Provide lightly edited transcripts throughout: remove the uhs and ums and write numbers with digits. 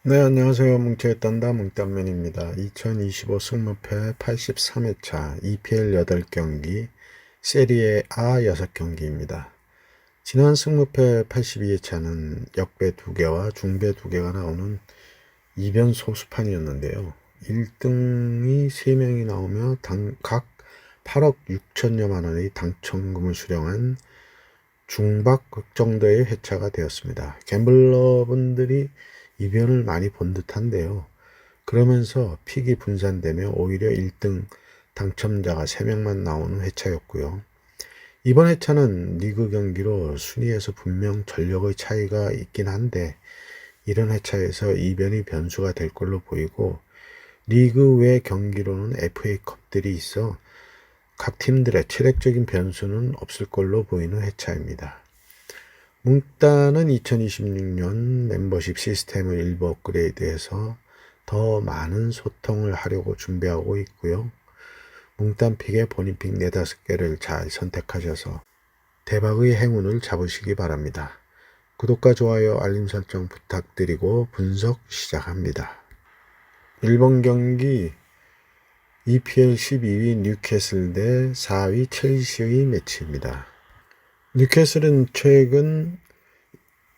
네, 안녕하세요. 뭉치의 딴다 뭉딴맨입니다. 2025 승무패 83회차 EPL 8경기, 세리에 A 6경기입니다. 지난 승무패 82회차는 역배 2개와 중배 2개가 나오는 이변 소수판이었는데요. 1등이 3명이 나오며 각 8억 6천여만 원의 당첨금을 수령한 중박 정도의 회차가 되었습니다. 갬블러분들이 이변을 많이 본 듯한데요. 그러면서 픽이 분산되며 오히려 1등 당첨자가 3명만 나오는 회차였고요. 이번 회차는 리그 경기로 순위에서 분명 전력의 차이가 있긴 한데 이런 회차에서 이변이 변수가 될 걸로 보이고, 리그 외 경기로는 FA컵들이 있어 각 팀들의 체력적인 변수는 없을 걸로 보이는 회차입니다. 뭉따는 2026년 멤버십 시스템을 일부 업그레이드해서 더 많은 소통을 하려고 준비하고 있고요. 뭉딴픽의 본인 픽 4-5개를 잘 선택하셔서 대박의 행운을 잡으시기 바랍니다. 구독과 좋아요, 알림 설정 부탁드리고 분석 시작합니다. 1번 경기 EPL 12위 뉴캐슬 대 4위 첼시의 매치입니다. 뉴캐슬은 최근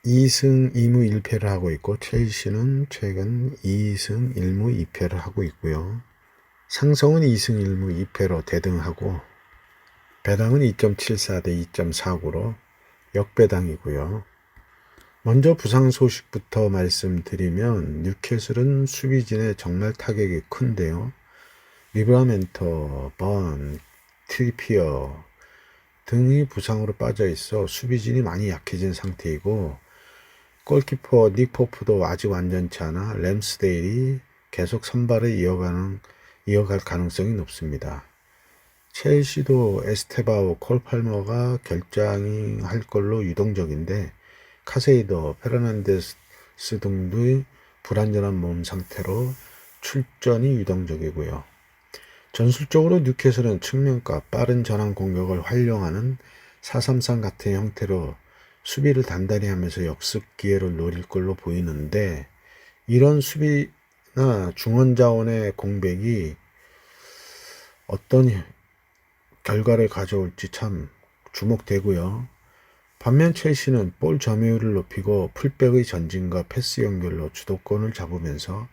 2승 2무 1패를 하고 있고, 첼시는 최근 2승 1무 2패를 하고 있고요. 상성은 2승 1무 2패로 대등하고, 배당은 2.74 대 2.49로 역배당이고요. 먼저 부상 소식부터 말씀드리면, 뉴캐슬은 수비진의 정말 타격이 큰데요. 리브라멘터, 번, 트리피어 등이 부상으로 빠져 있어 수비진이 많이 약해진 상태이고, 골키퍼 닉 포프도 아직 완전치 않아 램스데일이 계속 선발을 이어갈 가능성이 높습니다. 첼시도 에스테바오, 콜 팔머가 결장이 할 걸로 유동적인데, 카세이더, 페르난데스 등의 불안전한 몸 상태로 출전이 유동적이고요. 전술적으로 뉴캐슬은 측면과 빠른 전환 공격을 활용하는 4-3-3 같은 형태로 수비를 단단히 하면서 역습 기회를 노릴 걸로 보이는데, 이런 수비나 중원 자원의 공백이 어떤 결과를 가져올지 참 주목되고요. 반면 첼시는 볼 점유율을 높이고 풀백의 전진과 패스 연결로 주도권을 잡으면서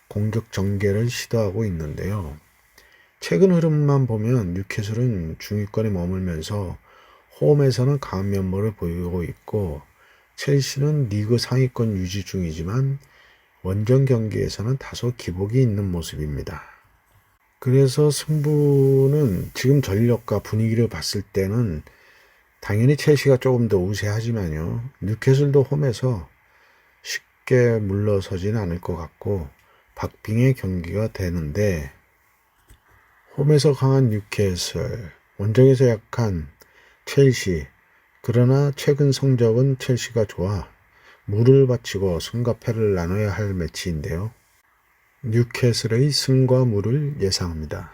공격 전개를 시도하고 있는데요. 최근 흐름만 보면 뉴캐슬은 중위권에 머물면서 홈에서는 강한 면모를 보이고 있고, 첼시는 리그 상위권 유지 중이지만 원정 경기에서는 다소 기복이 있는 모습입니다. 그래서 승부는 지금 전력과 분위기를 봤을 때는 당연히 첼시가 조금 더 우세하지만요. 뉴캐슬도 홈에서 쉽게 물러서지는 않을 것 같고 박빙의 경기가 되는데, 홈에서 강한 뉴캐슬, 원정에서 약한 첼시, 그러나 최근 성적은 첼시가 좋아 물을 바치고 승과 패를 나눠야 할 매치인데요. 뉴캐슬의 승과 물을 예상합니다.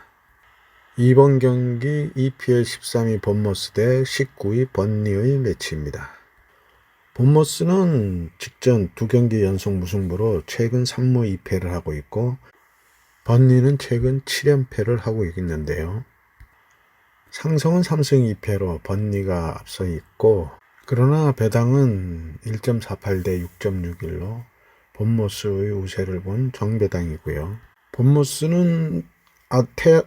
이번 경기 EPL 13위 본머스 대 19위 번니의 매치입니다. 본머스는 직전 2경기 연속 무승부로 최근 3무 2패를 하고 있고, 번니는 최근 7연패를 하고 있는데요. 상성은 3승 2패로 번니가 앞서 있고, 그러나 배당은 1.48 대 6.61로 본머스의 우세를 본 정배당이고요. 본머스는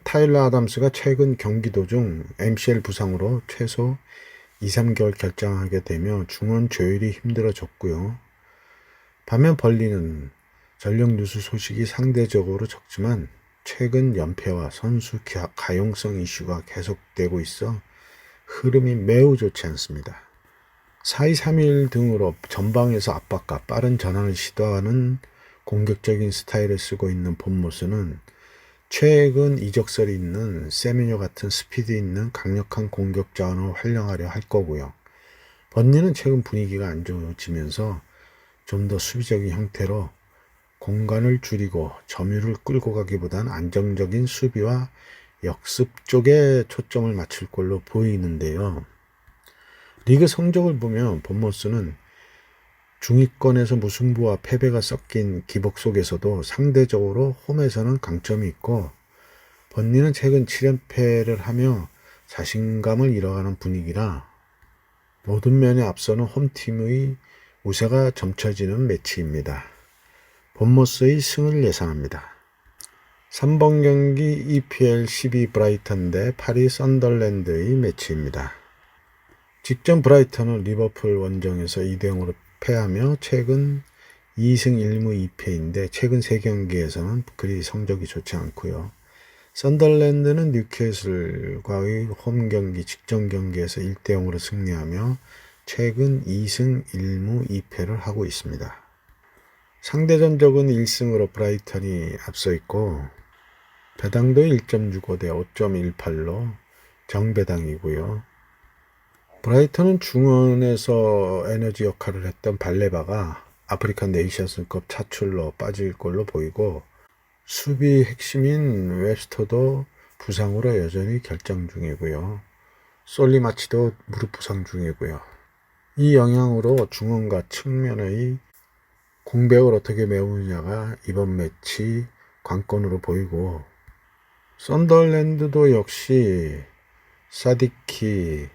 타일러 아담스가 최근 경기 도중 MCL 부상으로 최소 2-3개월 결장하게 되며 중원 조율이 힘들어졌고요. 반면 벌리는 전력 누수 소식이 상대적으로 적지만 최근 연패와 선수 가용성 이슈가 계속되고 있어 흐름이 매우 좋지 않습니다. 4-2-3-1 등으로 전방에서 압박과 빠른 전환을 시도하는 공격적인 스타일을 쓰고 있는 본모스는 최근 이적설이 있는 세미뇨 같은 스피드 있는 강력한 공격 자원을 활용하려 할 거고요. 번니는 최근 분위기가 안 좋아지면서 좀 더 수비적인 형태로 공간을 줄이고 점유를 끌고 가기보단 안정적인 수비와 역습 쪽에 초점을 맞출 걸로 보이는데요. 리그 성적을 보면 본머스는 중위권에서 무승부와 패배가 섞인 기복 속에서도 상대적으로 홈에서는 강점이 있고 번니는 최근 7연패를 하며 자신감을 잃어가는 분위기라 모든 면에 앞서는 홈팀의 우세가 점쳐지는 매치입니다. 본머스의 승을 예상합니다. 3번 경기 EPL 12 브라이턴 대 파리 썬덜랜드의 매치입니다. 직전 브라이턴은 리버풀 원정에서 2대0으로 패하며 최근 2승 1무 2패인데 최근 3경기에서는 그리 성적이 좋지 않고요. 썬덜랜드는 뉴캐슬과의 홈경기 직전 경기에서 1대0으로 승리하며 최근 2승 1무 2패를 하고 있습니다. 상대 전적은 1승으로 브라이턴이 앞서 있고 배당도 1.65 대 5.18로 정배당이고요. 브라이턴은 중원에서 에너지 역할을 했던 발레바가 아프리칸 네이션스컵 차출로 빠질 걸로 보이고 수비 핵심인 웹스터도 부상으로 여전히 결정 중이고요. 솔리마치도 무릎 부상 중이고요. 이 영향으로 중원과 측면의 공백을 어떻게 메우느냐가 이번 매치 관건으로 보이고 썬덜랜드도 역시 사디키,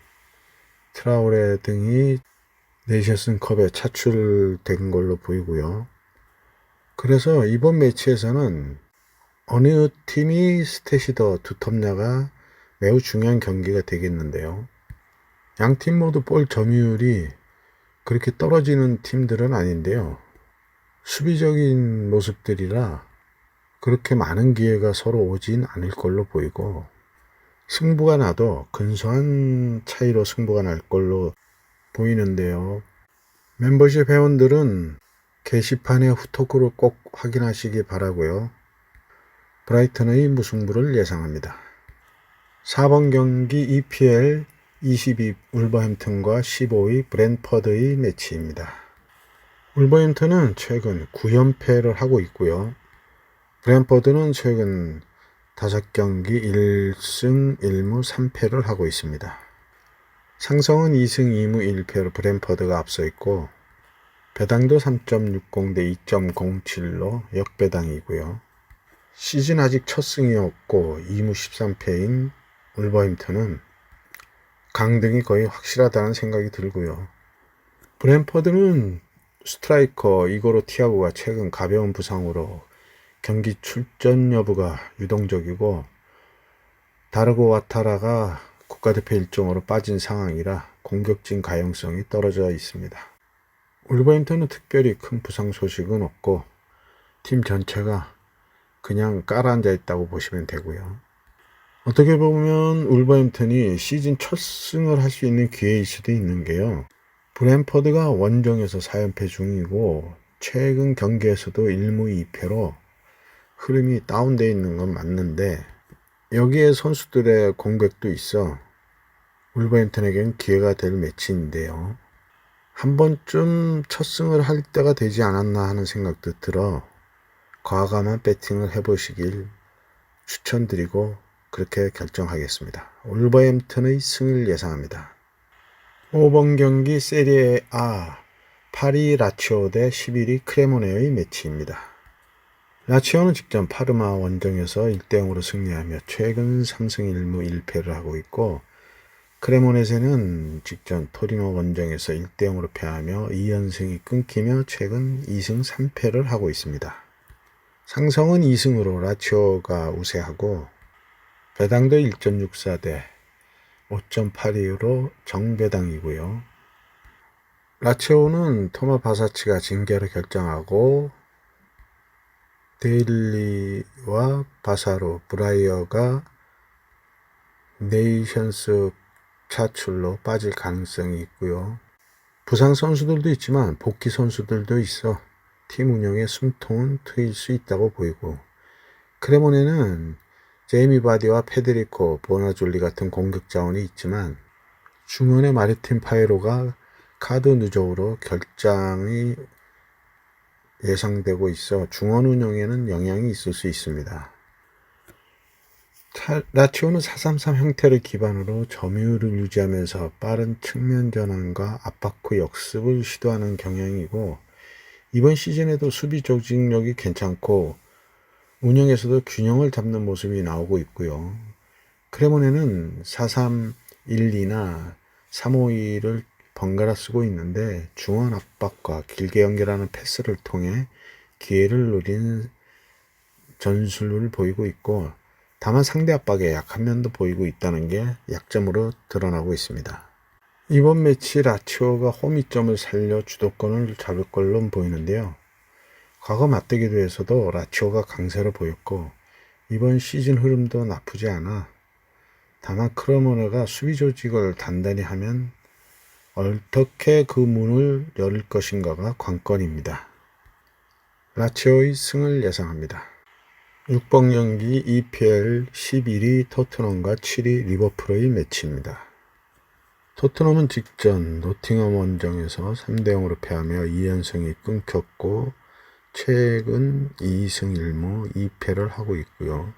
트라우레 등이 네이션스컵에 차출된 걸로 보이고요. 그래서 이번 매치에서는 어느 팀이 스탯이 더 두텁냐가 매우 중요한 경기가 되겠는데요. 양팀 모두 볼 점유율이 그렇게 떨어지는 팀들은 아닌데요. 수비적인 모습들이라 그렇게 많은 기회가 서로 오진 않을 걸로 보이고 승부가 나도 근소한 차이로 승부가 날 걸로 보이는데요. 멤버십 회원들은 게시판의 후토크를 꼭 확인하시기 바라고요. 브라이턴의 무승부를 예상합니다. 4번 경기 EPL 22 울버햄튼과 15위 브랜퍼드의 매치입니다. 울버햄튼은 최근 9연패를 하고 있고요. 브랜퍼드는 최근 5경기 1승 1무 3패를 하고 있습니다. 상성은 2승 2무 1패로 브랜퍼드가 앞서 있고 배당도 3.60 대 2.07로 역배당이고요. 시즌 아직 첫 승이었고 2무 13패인 울버햄튼은 강등이 거의 확실하다는 생각이 들고요. 브랜퍼드는 스트라이커 이고로 티아고가 최근 가벼운 부상으로 경기 출전 여부가 유동적이고 다르고 와타라가 국가대표 일정으로 빠진 상황이라 공격진 가용성이 떨어져 있습니다. 울버햄튼은 특별히 큰 부상 소식은 없고 팀 전체가 그냥 깔아앉아 있다고 보시면 되고요. 어떻게 보면 울버햄튼이 시즌 첫 승을 할 수 있는 기회일 수도 있는 게요. 브랜퍼드가 원정에서 4연패 중이고 최근 경기에서도 1무 2패로 흐름이 다운되어 있는 건 맞는데 여기에 선수들의 공백도 있어 울버햄튼에겐 기회가 될 매치인데요. 한 번쯤 첫 승을 할 때가 되지 않았나 하는 생각도 들어 과감한 배팅을 해보시길 추천드리고 그렇게 결정하겠습니다. 울버햄튼의 승을 예상합니다. 5번 경기 세리에 A 파리 라치오 대 11위 크레모네의 매치입니다. 라치오는 직전 파르마 원정에서 1대0으로 승리하며 최근 3승 1무 1패를 하고 있고 크레모네세는 직전 토리노 원정에서 1대0으로 패하며 2연승이 끊기며 최근 2승 3패를 하고 있습니다. 상성은 2승으로 라치오가 우세하고 배당도 1.64 대 5.82로 정배당이고요. 라치오는 토마 바사치가 징계를 결정하고 데일리와 바사로, 브라이어가 네이션스 차출로 빠질 가능성이 있고요. 부상 선수들도 있지만 복귀 선수들도 있어 팀 운영에 숨통은 트일 수 있다고 보이고 크레모네는 제이미 바디와 페데리코, 보나졸리 같은 공격 자원이 있지만 중원의 마르틴 파에로가 카드 누적으로 결장이 예상되고 있어 중원 운영에는 영향이 있을 수 있습니다. 라치오는 4-3-3 형태를 기반으로 점유율을 유지하면서 빠른 측면 전환과 압박 후 역습을 시도하는 경향이고 이번 시즌에도 수비 조직력이 괜찮고 운영에서도 균형을 잡는 모습이 나오고 있고요. 크레모네는 4-3-1-2나 3-5-2를 번갈아 쓰고 있는데 중원 압박과 길게 연결하는 패스를 통해 기회를 누리는 전술을 보이고 있고, 다만 상대 압박에 약한 면도 보이고 있다는 게 약점으로 드러나고 있습니다. 이번 매치 라치오가 홈이점을 살려 주도권을 잡을 걸로 보이는데요. 과거 맞대결에서도 라치오가 강세를 보였고 이번 시즌 흐름도 나쁘지 않아. 다만 크레모네가 수비 조직을 단단히 하면 어떻게 그 문을 열 것인가가 관건입니다. 라치오의 승을 예상합니다. 6번 경기 EPL 11위 토트넘과 7위 리버풀의 매치입니다. 토트넘은 직전 노팅엄 원정에서 3-0으로 패하며 2연승이 끊겼고 최근 2승 1무 2패를 하고 있고요.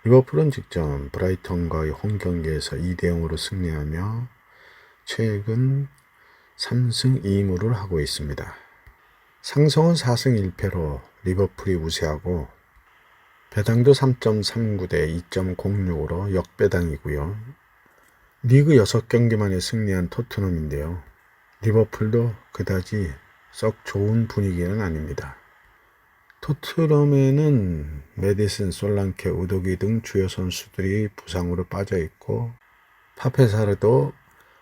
리버풀은 직전 브라이턴과의 홈경기에서 2-0으로 승리하며 최근 3승 2무를 하고 있습니다. 상성은 4승 1패로 리버풀이 우세하고 배당도 3.39대 2.06으로 역배당이고요. 리그 6경기만에 승리한 토트넘인데요. 리버풀도 그다지 썩 좋은 분위기는 아닙니다. 토트넘에는 메디슨, 솔랑케, 우도기 등 주요 선수들이 부상으로 빠져있고 파페사르도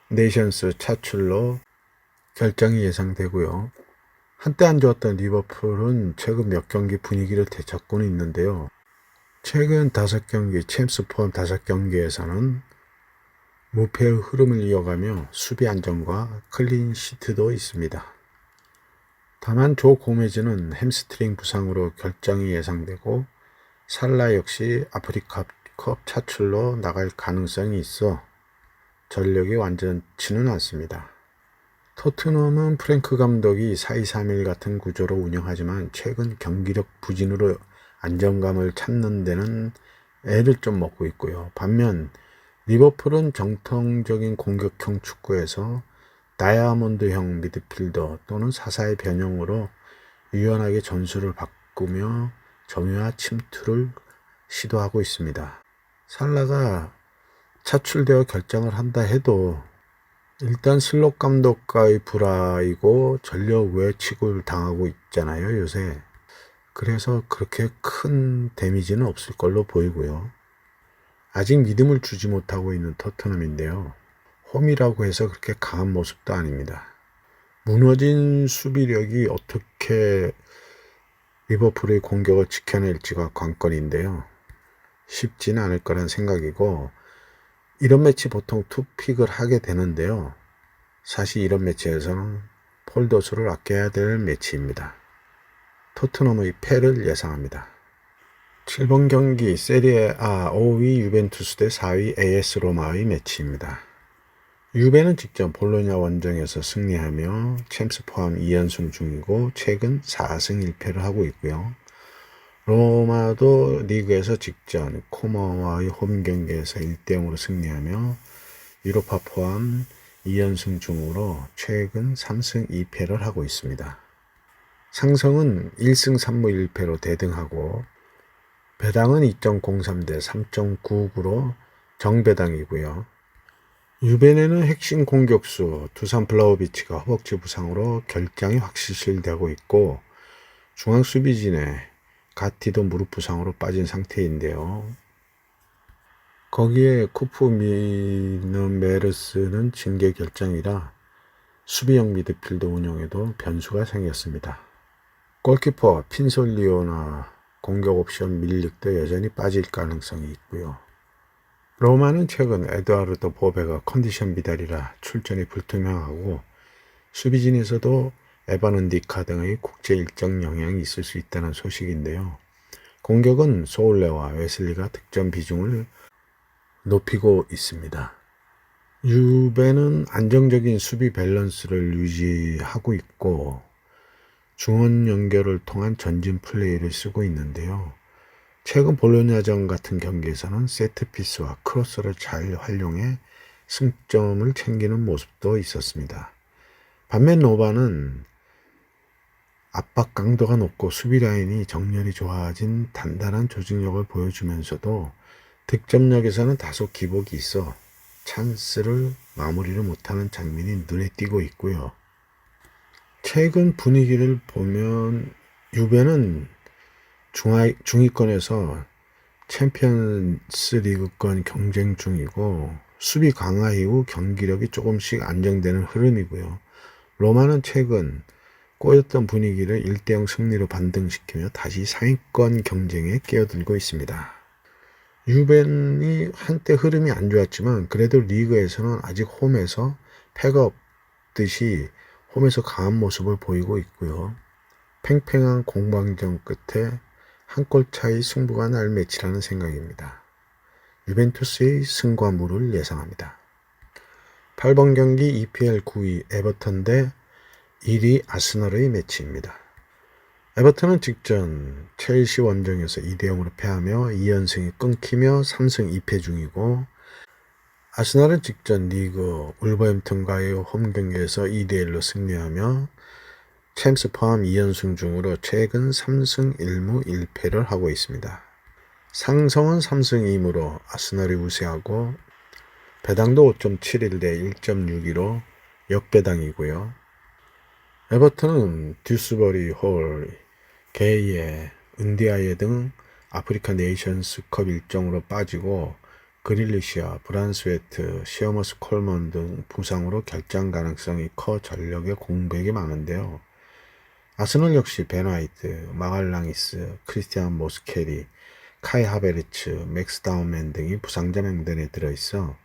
네이션스 차출로 결정이 예상되고요. 한때 안 좋았던 리버풀은 최근 몇 경기 분위기를 되찾고는 있는데요. 최근 5경기, 챔스 포함 5경기에서는 무패의 흐름을 이어가며 수비 안정과 클린시트도 있습니다. 다만 조 고메즈는 햄스트링 부상으로 결정이 예상되고 살라 역시 아프리카컵 차출로 나갈 가능성이 있어 전력이 완전치는 않습니다. 토트넘은 프랭크 감독이 4-2-3-1 같은 구조로 운영하지만 최근 경기력 부진으로 안정감을 찾는 데는 애를 좀 먹고 있고요. 반면 리버풀은 정통적인 공격형 축구에서 다이아몬드형 미드필더 또는 사사의 변형으로 유연하게 전술을 바꾸며 점유와 침투를 시도하고 있습니다. 살라가 차출되어 결정을 한다 해도 일단 슬롯 감독과의 불화이고 전력 외치고를 당하고 있잖아요, 요새. 그래서 그렇게 큰 데미지는 없을 걸로 보이고요. 아직 믿음을 주지 못하고 있는 토트넘인데요. 홈이라고 해서 그렇게 강한 모습도 아닙니다. 무너진 수비력이 어떻게 리버풀의 공격을 지켜낼지가 관건인데요. 쉽지는 않을 거란 생각이고, 이런 매치 보통 투픽을 하게 되는데요. 사실 이런 매치에서는 폴더스를 아껴야 될 매치입니다. 토트넘의 패를 예상합니다. 7번 경기 세리에A 5위 유벤투스 대 4위 AS 로마의 매치입니다. 유벤은 직전 볼로냐 원정에서 승리하며 챔스 포함 2연승 중이고 최근 4승 1패를 하고 있고요. 로마도 리그에서 직전 코모와의 홈 경기에서 1-0으로 승리하며 유로파 포함 2연승 중으로 최근 3승 2패를 하고 있습니다. 상성은 1승 3무 1패로 대등하고 배당은 2.03대 3.99로 정배당이고요. 유벤에는 핵심 공격수 두산 블라우비치가 허벅지 부상으로 결장이 확실시되고 있고 중앙 수비진에 가티도 무릎 부상으로 빠진 상태인데요. 거기에 쿠프미는 메르스는 징계 결정이라 수비형 미드필더 운영에도 변수가 생겼습니다. 골키퍼 핀솔리오나 공격 옵션 밀릭도 여전히 빠질 가능성이 있고요. 로마는 최근 에드와르도 보베가 컨디션 미달이라 출전이 불투명하고 수비진에서도 에바는 디카 등의 국제 일정 영향이 있을 수 있다는 소식인데요. 공격은 소울레와 웨슬리가 득점 비중을 높이고 있습니다. 유벤은 안정적인 수비 밸런스를 유지하고 있고 중원 연결을 통한 전진 플레이를 쓰고 있는데요. 최근 볼로냐전 같은 경기에서는 세트피스와 크로스를 잘 활용해 승점을 챙기는 모습도 있었습니다. 반면 로마는 압박 강도가 높고 수비 라인이 정렬이 좋아진 단단한 조직력을 보여주면서도 득점력에서는 다소 기복이 있어 찬스를 마무리를 못하는 장면이 눈에 띄고 있고요. 최근 분위기를 보면 유베는 중위권에서 챔피언스 리그권 경쟁 중이고 수비 강화 이후 경기력이 조금씩 안정되는 흐름이고요. 로마는 최근 꼬였던 분위기를 1대0 승리로 반등시키며 다시 상위권 경쟁에 끼어들고 있습니다. 유벤이 한때 흐름이 안 좋았지만 그래도 리그에서는 아직 홈에서 패가 없듯이 홈에서 강한 모습을 보이고 있고요. 팽팽한 공방전 끝에 한 골 차이 승부가 날 매치라는 생각입니다. 유벤투스의 승과물을 예상합니다. 8번 경기 EPL 9위 에버턴 대 1위 아스널의 매치입니다. 에버턴은 직전 첼시 원정에서 2대0으로 패하며 2연승이 끊기며 3승 2패 중이고 아스널은 직전 리그 울버햄튼과의 홈 경기에서 2대1로 승리하며 챔스 포함 2연승 중으로 최근 3승 1무 1패를 하고 있습니다. 상성은 3승 2무로 아스널이 우세하고 배당도 5.71 대 1.62로 역배당이고요. 에버턴은 듀스버리 홀, 게이에, 은디아예 등 아프리카 네이션스컵 일정으로 빠지고 그릴리시아, 브란스웨트, 시어머스 콜먼 등 부상으로 결장 가능성이 커 전력에 공백이 많은데요. 아스널 역시 벤 화이트, 마갈랑이스, 크리스티안 모스케리, 카이 하베르츠, 맥스 다운맨 등이 부상자 명단에 들어있어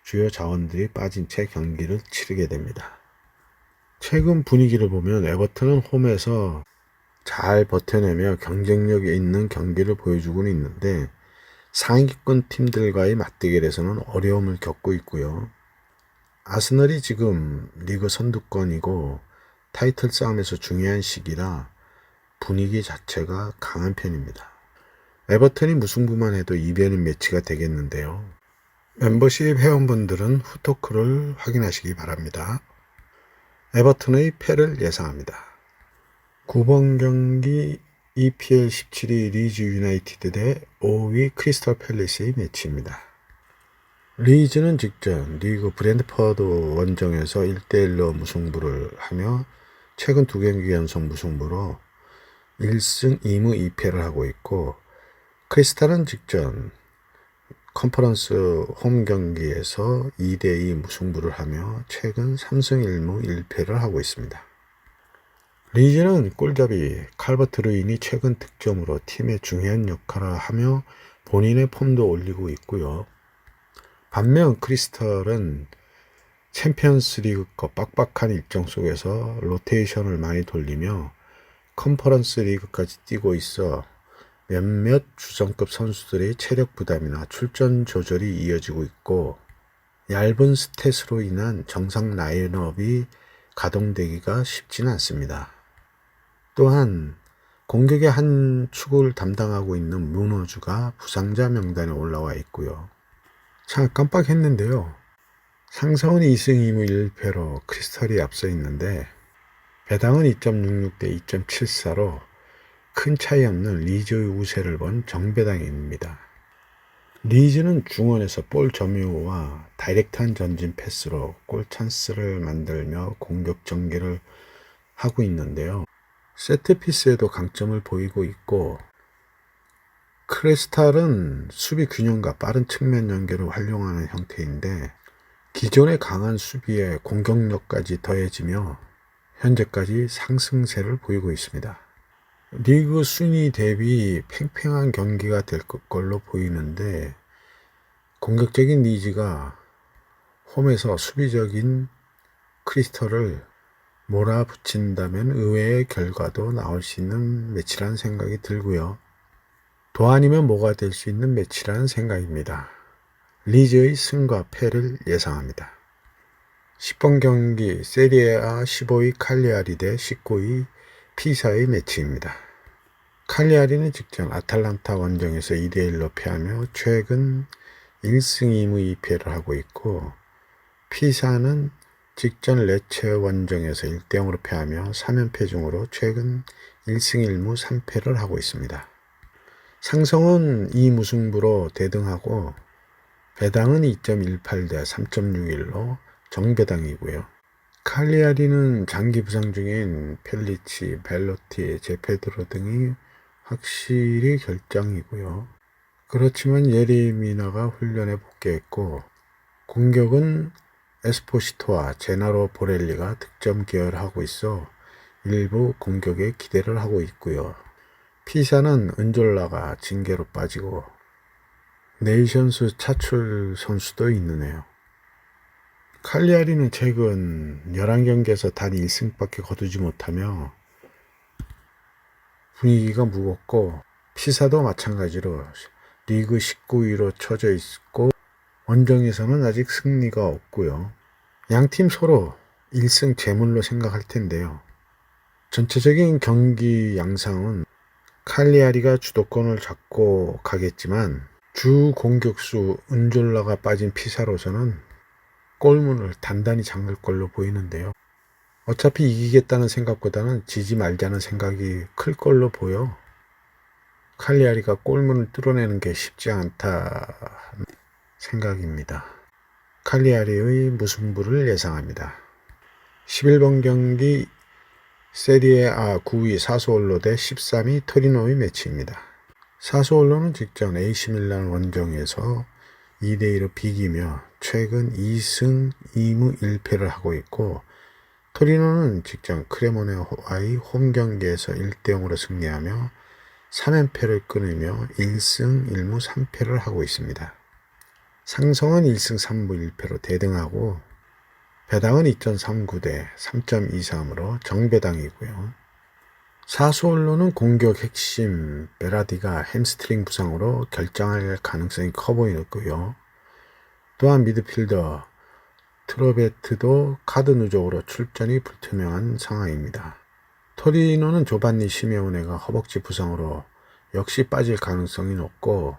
주요 자원들이 빠진 채 경기를 치르게 됩니다. 최근 분위기를 보면 에버튼은 홈에서 잘 버텨내며 경쟁력이 있는 경기를 보여주고는 있는데 상위권 팀들과의 맞대결에서는 어려움을 겪고 있고요. 아스널이 지금 리그 선두권이고 타이틀 싸움에서 중요한 시기라 분위기 자체가 강한 편입니다. 에버튼이 무승부만 해도 이변인 매치가 되겠는데요. 멤버십 회원분들은 후토크를 확인하시기 바랍니다. 에버튼의 패를 예상합니다. 9번 경기 EPL 17위 리즈 유나이티드 대 5위 크리스털 팰리스의 매치입니다. 리즈는 직전 리그 브랜드퍼드 원정에서 1대1로 무승부를 하며 최근 2경기 연속 무승부로 1승 2무 2패를 하고 있고 크리스탈은 직전 컨퍼런스 홈 경기에서 2대2 무승부를 하며 최근 3승 1무 1패를 하고 있습니다. 리즈는 골잡이 칼버트 루인이 최근 득점으로 팀의 중요한 역할을 하며 본인의 폼도 올리고 있고요. 반면 크리스털은 챔피언스 리그급 빡빡한 일정 속에서 로테이션을 많이 돌리며 컨퍼런스 리그까지 뛰고 있어 몇몇 주전급 선수들의 체력 부담이나 출전 조절이 이어지고 있고 얇은 스탯으로 인한 정상 라인업이 가동되기가 쉽지는 않습니다. 또한 공격의 한 축을 담당하고 있는 무너주가 부상자 명단에 올라와 있고요. 참 깜빡했는데요. 상성은 2승 2무 1패로 크리스털이 앞서 있는데 배당은 2.66 대 2.74로 큰 차이 없는 리즈의 우세를 본 정배당입니다. 리즈는 중원에서 볼 점유와 다이렉트한 전진 패스로 골 찬스를 만들며 공격 전개를 하고 있는데요. 세트피스에도 강점을 보이고 있고 크리스탈은 수비 균형과 빠른 측면 연결을 활용하는 형태인데 기존의 강한 수비에 공격력까지 더해지며 현재까지 상승세를 보이고 있습니다. 리그 순위 대비 팽팽한 경기가 될 걸로 보이는데 공격적인 리즈가 홈에서 수비적인 크리스털을 몰아붙인다면 의외의 결과도 나올 수 있는 매치라는 생각이 들고요. 도 아니면 뭐가 될 수 있는 매치라는 생각입니다. 리즈의 승과 패를 예상합니다. 10번 경기 세리에A 15위 칼리아리 대 19위 피사의 매치입니다. 칼리아리는 직전 아탈란타 원정에서 2대1로 패하며 최근 1승 2무 2패를 하고 있고 피사는 직전 레체 원정에서 1대0으로 패하며 3연패 중으로 최근 1승 1무 3패를 하고 있습니다. 상성은 2무승부로 대등하고 배당은 2.18대 3.61로 정배당이고요. 칼리아리는 장기 부상 중인 펠리치, 벨로티, 제페드로 등이 확실히 결장이고요. 그렇지만 예리미나가 훈련에 복귀했고 공격은 에스포시토와 제나로 보렐리가 득점 기여하고 있어 일부 공격에 기대를 하고 있고요. 피사는 은졸라가 징계로 빠지고 네이션스 차출 선수도 있느네요. 칼리아리는 최근 11경기에서 단 1승밖에 거두지 못하며 분위기가 무겁고 피사도 마찬가지로 리그 19위로 처져 있고 원정에서는 아직 승리가 없고요. 양팀 서로 1승 제물로 생각할 텐데요. 전체적인 경기 양상은 칼리아리가 주도권을 잡고 가겠지만 주 공격수 은졸라가 빠진 피사로서는 골문을 단단히 잠글 걸로 보이는데요. 어차피 이기겠다는 생각보다는 지지 말자는 생각이 클 걸로 보여 칼리아리가 골문을 뚫어내는 게 쉽지 않다 생각입니다. 칼리아리의 무승부를 예상합니다. 11번 경기 세리에A 9위 사소올로 대 13위 토리노의 매치입니다. 사소올로는 직전 AC밀란 원정에서 2대2로 비기며 최근 2승 2무 1패를 하고 있고 토리노는 직전 크레모네와의 홈경기에서 1대0으로 승리하며 3연패를 끊으며 1승 1무 3패를 하고 있습니다. 상성은 1승 3무 1패로 대등하고 배당은 2.39대 3.23으로 정배당이고요. 사수올로는 공격 핵심 베라디가 햄스트링 부상으로 결장할 가능성이 커 보이고요. 또한 미드필더 트로베트도 카드 누적으로 출전이 불투명한 상황입니다. 토리노는 조반니 시메오네가 허벅지 부상으로 역시 빠질 가능성이 높고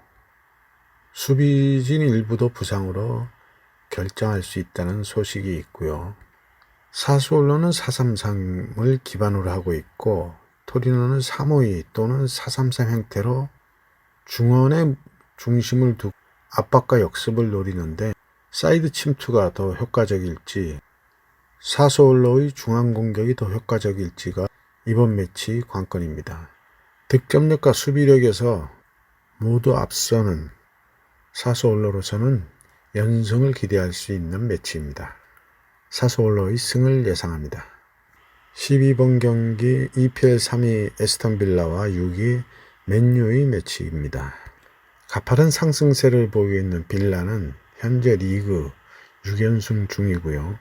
수비진 일부도 부상으로 결정할 수 있다는 소식이 있고요. 사수올로는 4-3-3을 기반으로 하고 있고 토리노는 3-5-2 또는 4-3-3 형태로 중원에 중심을 두고 압박과 역습을 노리는데 사이드 침투가 더 효과적일지 사수올로의 중앙 공격이 더 효과적일지가 이번 매치 관건입니다. 득점력과 수비력에서 모두 앞서는 사수올로로서는 연승을 기대할 수 있는 매치입니다. 사수올로의 승을 예상합니다. 12번 경기 EPL 3위 에스턴빌라와 6위 맨유의 매치입니다. 가파른 상승세를 보이고 있는 빌라는 현재 리그 6연승 중이고요.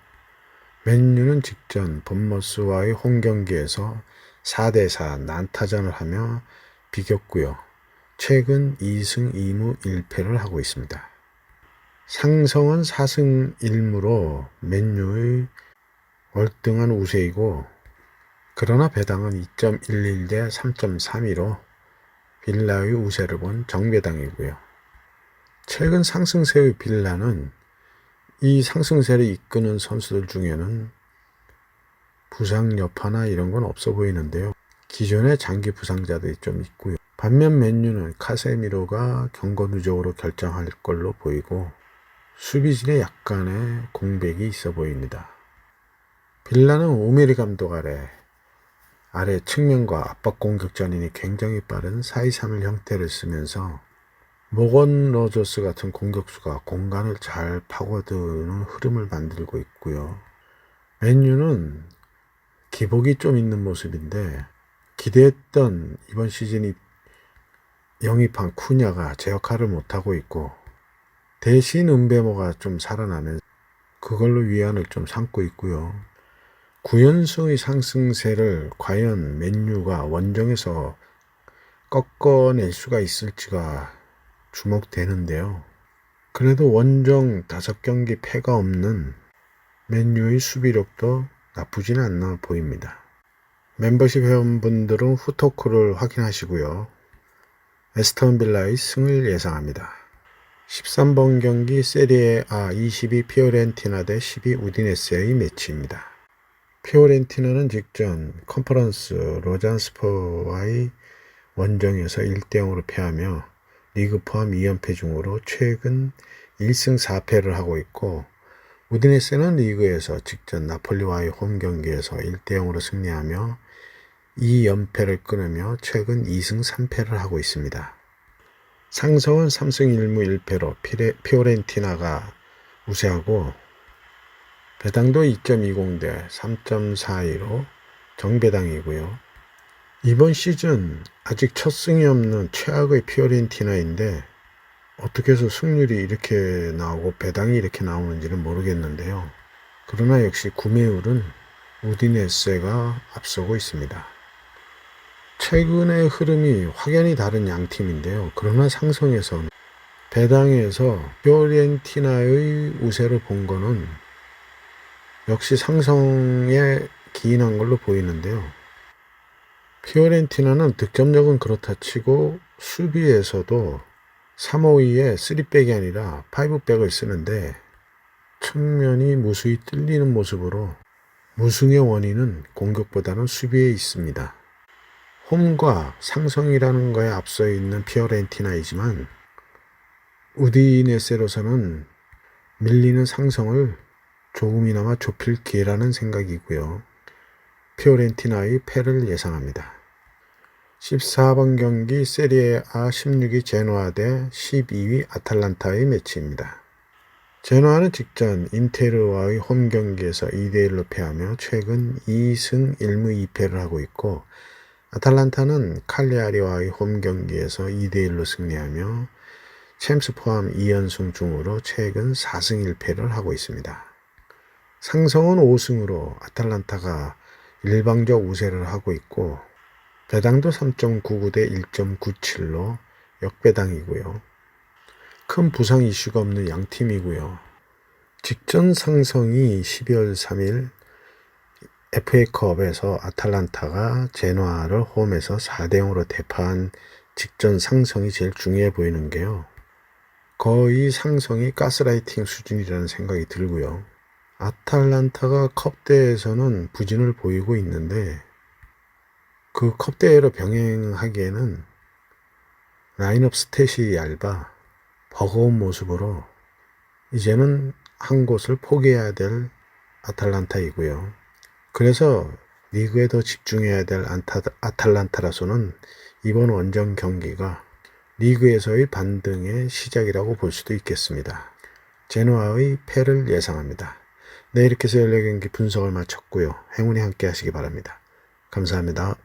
맨유는 직전 본머스와의 홈경기에서 4대4 난타전을 하며 비겼고요. 최근 2승 2무 1패를 하고 있습니다. 상성은 4승 1무로 맨유의 월등한 우세이고 그러나 배당은 2.11대 3.32로 빌라의 우세를 본 정배당이고요. 최근 상승세의 빌라는 이 상승세를 이끄는 선수들 중에는 부상 여파나 이런 건 없어 보이는데요. 기존의 장기 부상자들이 좀 있고요. 반면 맨유는 카세미로가 경고 누적으로 결정할 걸로 보이고 수비진에 약간의 공백이 있어 보입니다. 빌라는 오메리 감독 아래 측면과 압박 공격전이니 굉장히 빠른 4-2-3-1 형태를 쓰면서 모건 로저스 같은 공격수가 공간을 잘 파고드는 흐름을 만들고 있고요. 맨유는 기복이 좀 있는 모습인데 기대했던 이번 시즌이 영입한 쿠냐가 제 역할을 못하고 있고 대신 은베모가 좀 살아나면서 그걸로 위안을 좀 삼고 있고요. 9연승의 상승세를 과연 맨유가 원정에서 꺾어낼 수가 있을지가 주목되는데요. 그래도 원정 5경기 패가 없는 맨유의 수비력도 나쁘진 않아 보입니다. 멤버십 회원분들은 후토크를 확인하시고요. 에스턴 빌라의 승을 예상합니다. 13번 경기 세리에 A 22 피오렌티나 대 12 우디네세의 매치입니다. 피오렌티나는 직전 컨퍼런스 로잔스퍼와의 원정에서 1대0으로 패하며 리그 포함 2연패 중으로 최근 1승 4패를 하고 있고, 우디네세는 리그에서 직전 나폴리와의 홈 경기에서 1대0으로 승리하며 2연패를 끊으며 최근 2승 3패를 하고 있습니다. 상성은 3승 1무 1패로 피오렌티나가 우세하고, 배당도 2.20 대 3.42로 정배당이고요. 이번 시즌 아직 첫 승이 없는 최악의 피오렌티나인데 어떻게 해서 승률이 이렇게 나오고 배당이 이렇게 나오는지는 모르겠는데요. 그러나 역시 구매율은 우디네세가 앞서고 있습니다. 최근의 흐름이 확연히 다른 양 팀인데요. 그러나 상성에서 배당에서 피오렌티나의 우세를 본 거는 역시 상성에 기인한 걸로 보이는데요. 피오렌티나는 득점력은 그렇다 치고 수비에서도 352에 3백이 아니라 5백을 쓰는데 측면이 무수히 뚫리는 모습으로 무승의 원인은 공격보다는 수비에 있습니다. 홈과 상성이라는 거에 앞서 있는 피오렌티나이지만 우디네세로서는 밀리는 상성을 조금이나마 좁힐 기회라는 생각이고요. 피오렌티나의 패를 예상합니다. 14번 경기 세리에 A 16위 제노아 대 12위 아탈란타의 매치입니다. 제노아는 직전 인테르와의 홈 경기에서 2대1로 패하며 최근 2승 1무 2패를 하고 있고, 아탈란타는 칼리아리와의 홈 경기에서 2대1로 승리하며 챔스 포함 2연승 중으로 최근 4승 1패를 하고 있습니다. 상성은 5승으로 아탈란타가 일방적 우세를 하고 있고, 배당도 3.99 대 1.97로 역배당이고요. 큰 부상 이슈가 없는 양 팀이고요. 직전 상성이 12월 3일 FA컵에서 아탈란타가 제노아를 홈에서 4대0으로 대파한 직전 상성이 제일 중요해 보이는 게요. 거의 상성이 가스라이팅 수준이라는 생각이 들고요. 아탈란타가 컵대회에서는 부진을 보이고 있는데 그 컵대회로 병행하기에는 라인업 스탯이 얇아 버거운 모습으로 이제는 한 곳을 포기해야 될 아탈란타이고요. 그래서 리그에 더 집중해야 될 아탈란타라서는 이번 원정 경기가 리그에서의 반등의 시작이라고 볼 수도 있겠습니다. 제노아의 패를 예상합니다. 네, 이렇게 해서 14경기 분석을 마쳤고요. 행운이 함께 하시기 바랍니다. 감사합니다.